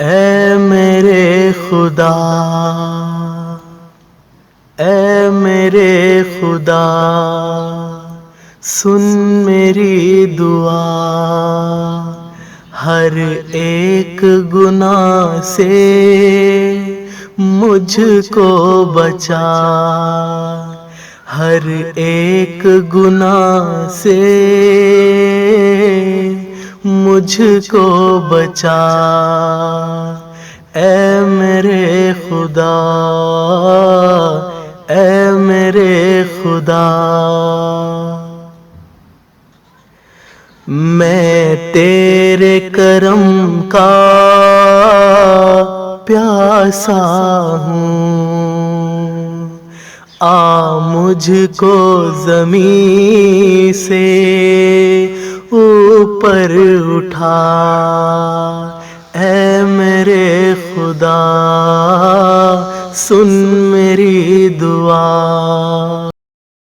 اے میرے خدا، اے میرے خدا، سن میری دعا، ہر ایک گناہ سے مجھ کو بچا، ہر ایک گناہ سے مجھ کو بچا، اے میرے خدا، اے میرے خدا۔ میں تیرے کرم کا پیاسا ہوں، آ مجھ کو زمین سے اوپر اٹھا، اے میرے خدا، سن میری دعا،